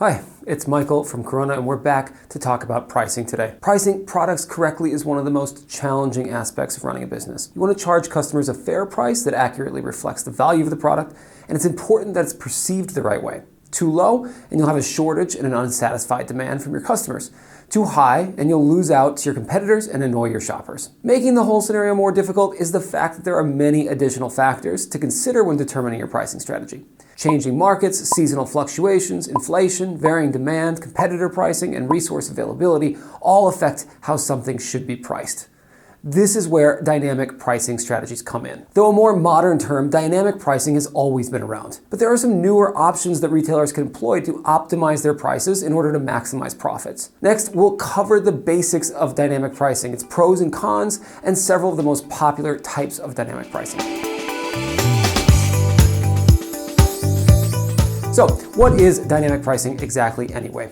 Hi, it's Michael from KORONA, and we're back to talk about pricing today. Pricing products correctly is one of the most challenging aspects of running a business. You want to charge customers a fair price that accurately reflects the value of the product, and it's important that it's perceived the right way. Too low, and you'll have a shortage and an unsatisfied demand from your customers. Too high, and you'll lose out to your competitors and annoy your shoppers. Making the whole scenario more difficult is the fact that there are many additional factors to consider when determining your pricing strategy. Changing markets, seasonal fluctuations, inflation, varying demand, competitor pricing, and resource availability all affect how something should be priced. This is where dynamic pricing strategies come in. Though a more modern term, dynamic pricing has always been around. But there are some newer options that retailers can employ to optimize their prices in order to maximize profits. Next, we'll cover the basics of dynamic pricing, its pros and cons, and several of the most popular types of dynamic pricing. So, what is dynamic pricing exactly anyway?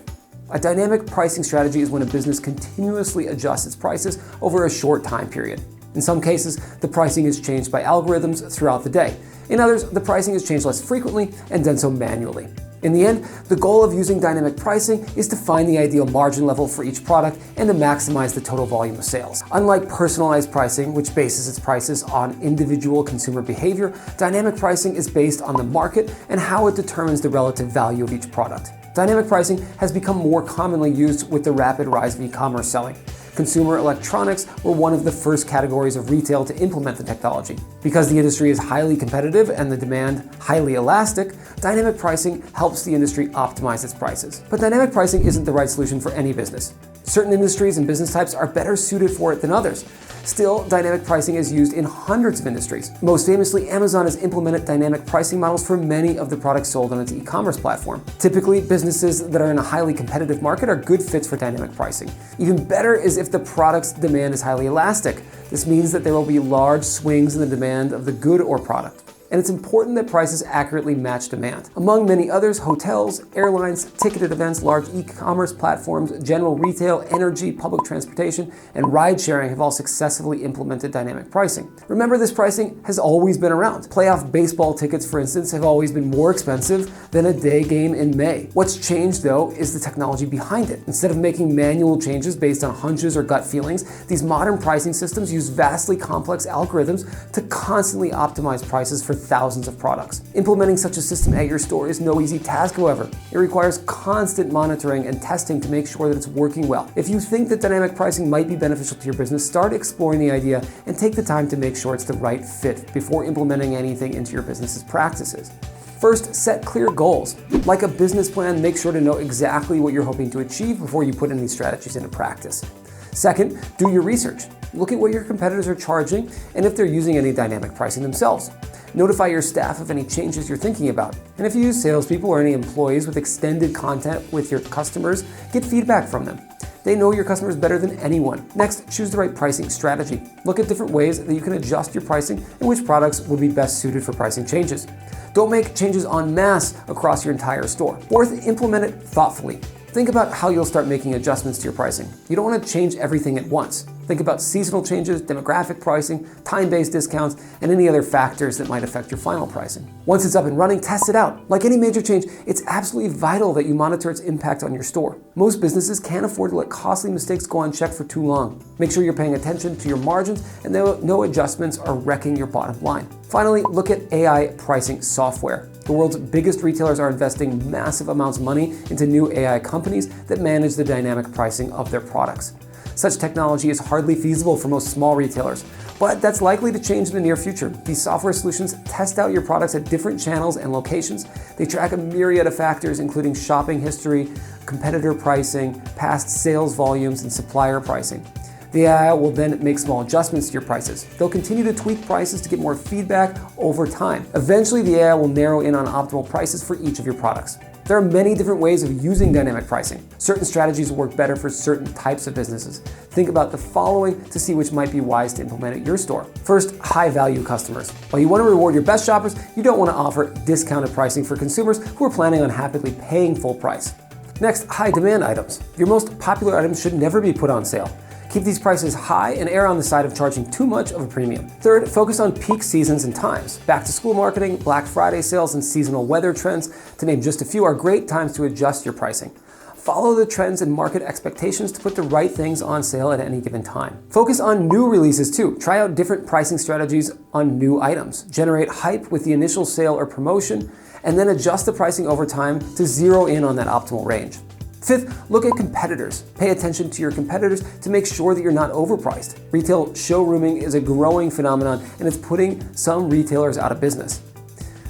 A dynamic pricing strategy is when a business continuously adjusts its prices over a short time period. In some cases, the pricing is changed by algorithms throughout the day. In others, the pricing is changed less frequently and done so manually. In the end, the goal of using dynamic pricing is to find the ideal margin level for each product and to maximize the total volume of sales. Unlike personalized pricing, which bases its prices on individual consumer behavior, dynamic pricing is based on the market and how it determines the relative value of each product. Dynamic pricing has become more commonly used with the rapid rise of e-commerce selling. Consumer electronics were one of the first categories of retail to implement the technology. Because the industry is highly competitive and the demand highly elastic, dynamic pricing helps the industry optimize its prices. But dynamic pricing isn't the right solution for any business. Certain industries and business types are better suited for it than others. Still, dynamic pricing is used in hundreds of industries. Most famously, Amazon has implemented dynamic pricing models for many of the products sold on its e-commerce platform. Typically, businesses that are in a highly competitive market are good fits for dynamic pricing. Even better is if the product's demand is highly elastic. This means that there will be large swings in the demand of the good or product. And it's important that prices accurately match demand. Among many others, hotels, airlines, ticketed events, large e-commerce platforms, general retail, energy, public transportation, and ride-sharing have all successfully implemented dynamic pricing. Remember, this pricing has always been around. Playoff baseball tickets, for instance, have always been more expensive than a day game in May. What's changed, though, is the technology behind it. Instead of making manual changes based on hunches or gut feelings, these modern pricing systems use vastly complex algorithms to constantly optimize prices for thousands of products. Implementing such a system at your store is no easy task, however. It requires constant monitoring and testing to make sure that it's working well. If you think that dynamic pricing might be beneficial to your business, start exploring the idea and take the time to make sure it's the right fit before implementing anything into your business's practices. First, set clear goals. Like a business plan, make sure to know exactly what you're hoping to achieve before you put any strategies into practice. Second, do your research. Look at what your competitors are charging and if they're using any dynamic pricing themselves. Notify your staff of any changes you're thinking about. And if you use salespeople or any employees with extended contact with your customers, get feedback from them. They know your customers better than anyone. Next, choose the right pricing strategy. Look at different ways that you can adjust your pricing and which products would be best suited for pricing changes. Don't make changes en masse across your entire store. Fourth, implement it thoughtfully. Think about how you'll start making adjustments to your pricing. You don't want to change everything at once. Think about seasonal changes, demographic pricing, time-based discounts, and any other factors that might affect your final pricing. Once it's up and running, test it out. Like any major change, it's absolutely vital that you monitor its impact on your store. Most businesses can't afford to let costly mistakes go unchecked for too long. Make sure you're paying attention to your margins and that no adjustments are wrecking your bottom line. Finally, look at AI pricing software. The world's biggest retailers are investing massive amounts of money into new AI companies that manage the dynamic pricing of their products. Such technology is hardly feasible for most small retailers, but that's likely to change in the near future. These software solutions test out your products at different channels and locations. They track a myriad of factors, including shopping history, competitor pricing, past sales volumes, and supplier pricing. The AI will then make small adjustments to your prices. They'll continue to tweak prices to get more feedback over time. Eventually, the AI will narrow in on optimal prices for each of your products. There are many different ways of using dynamic pricing. Certain strategies will work better for certain types of businesses. Think about the following to see which might be wise to implement at your store. First, high-value customers. While you want to reward your best shoppers, you don't want to offer discounted pricing for consumers who are planning on happily paying full price. Next, high-demand items. Your most popular items should never be put on sale. Keep these prices high and err on the side of charging too much of a premium. Third, focus on peak seasons and times. Back to school marketing, Black Friday sales, and seasonal weather trends, to name just a few, are great times to adjust your pricing. Follow the trends and market expectations to put the right things on sale at any given time. Focus on new releases too. Try out different pricing strategies on new items. Generate hype with the initial sale or promotion, and then adjust the pricing over time to zero in on that optimal range. Fifth, look at competitors. Pay attention to your competitors to make sure that you're not overpriced. Retail showrooming is a growing phenomenon, and it's putting some retailers out of business.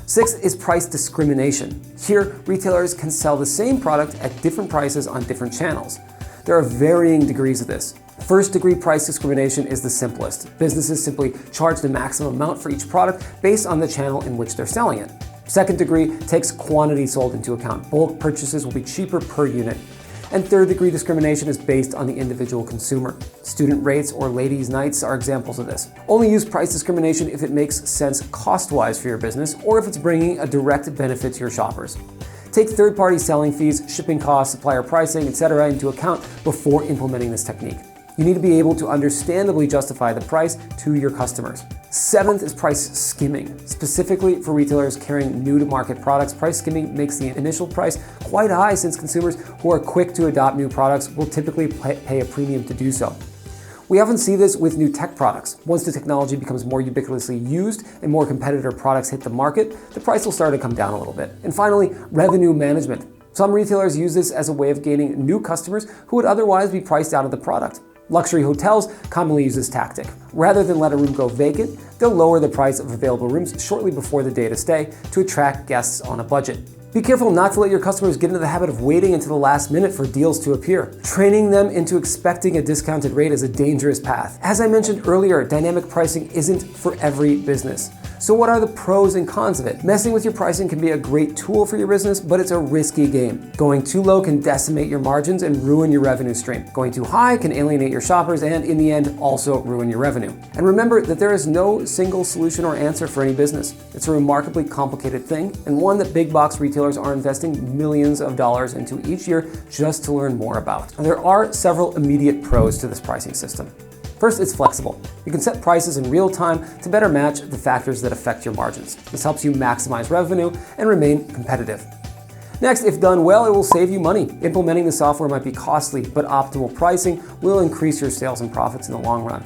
Sixth is price discrimination. Here, retailers can sell the same product at different prices on different channels. There are varying degrees of this. First-degree price discrimination is the simplest. Businesses simply charge the maximum amount for each product based on the channel in which they're selling it. Second degree takes quantity sold into account. Bulk purchases will be cheaper per unit. And third degree discrimination is based on the individual consumer. Student rates or ladies' nights are examples of this. Only use price discrimination if it makes sense cost-wise for your business or if it's bringing a direct benefit to your shoppers. Take third-party selling fees, shipping costs, supplier pricing, etc. into account before implementing this technique. You need to be able to understandably justify the price to your customers. Seventh is price skimming. Specifically for retailers carrying new-to-market products, price skimming makes the initial price quite high since consumers who are quick to adopt new products will typically pay a premium to do so. We often see this with new tech products. Once the technology becomes more ubiquitously used and more competitor products hit the market, the price will start to come down a little bit. And finally, revenue management. Some retailers use this as a way of gaining new customers who would otherwise be priced out of the product. Luxury hotels commonly use this tactic. Rather than let a room go vacant, they'll lower the price of available rooms shortly before the date of stay to attract guests on a budget. Be careful not to let your customers get into the habit of waiting until the last minute for deals to appear. Training them into expecting a discounted rate is a dangerous path. As I mentioned earlier, dynamic pricing isn't for every business. So what are the pros and cons of it? Messing with your pricing can be a great tool for your business, but it's a risky game. Going too low can decimate your margins and ruin your revenue stream. Going too high can alienate your shoppers and, in the end, also ruin your revenue. And remember that there is no single solution or answer for any business. It's a remarkably complicated thing, and one that big box retailers are investing millions of dollars into each year just to learn more about. And there are several immediate pros to this pricing system. First, it's flexible. You can set prices in real time to better match the factors that affect your margins. This helps you maximize revenue and remain competitive. Next, if done well, it will save you money. Implementing the software might be costly, but optimal pricing will increase your sales and profits in the long run.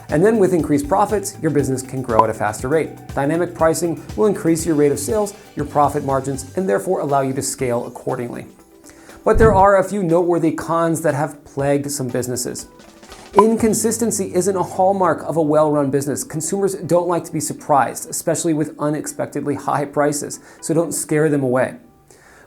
And then with increased profits, your business can grow at a faster rate. Dynamic pricing will increase your rate of sales, your profit margins, and therefore allow you to scale accordingly. But there are a few noteworthy cons that have plagued some businesses. Inconsistency isn't a hallmark of a well-run business. Consumers don't like to be surprised, especially with unexpectedly high prices, so don't scare them away.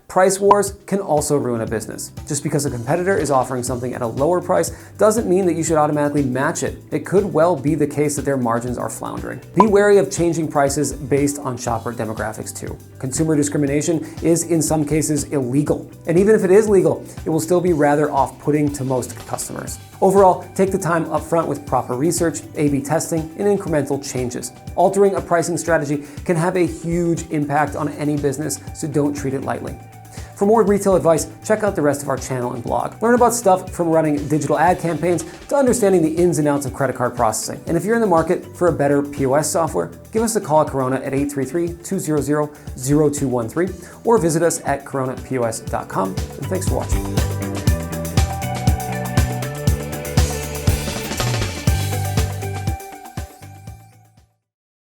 Price wars can also ruin a business. Just because a competitor is offering something at a lower price doesn't mean that you should automatically match it. It could well be the case that their margins are floundering. Be wary of changing prices based on shopper demographics too. Consumer discrimination is in some cases illegal. And even if it is legal, it will still be rather off-putting to most customers. Overall, take the time up front with proper research, A/B testing, and incremental changes. Altering a pricing strategy can have a huge impact on any business, so don't treat it lightly. For more retail advice, check out the rest of our channel and blog. Learn about stuff from running digital ad campaigns to understanding the ins and outs of credit card processing. And if you're in the market for a better POS software, give us a call at Korona at 833-200-0213 or visit us at koronapos.com. And thanks for watching.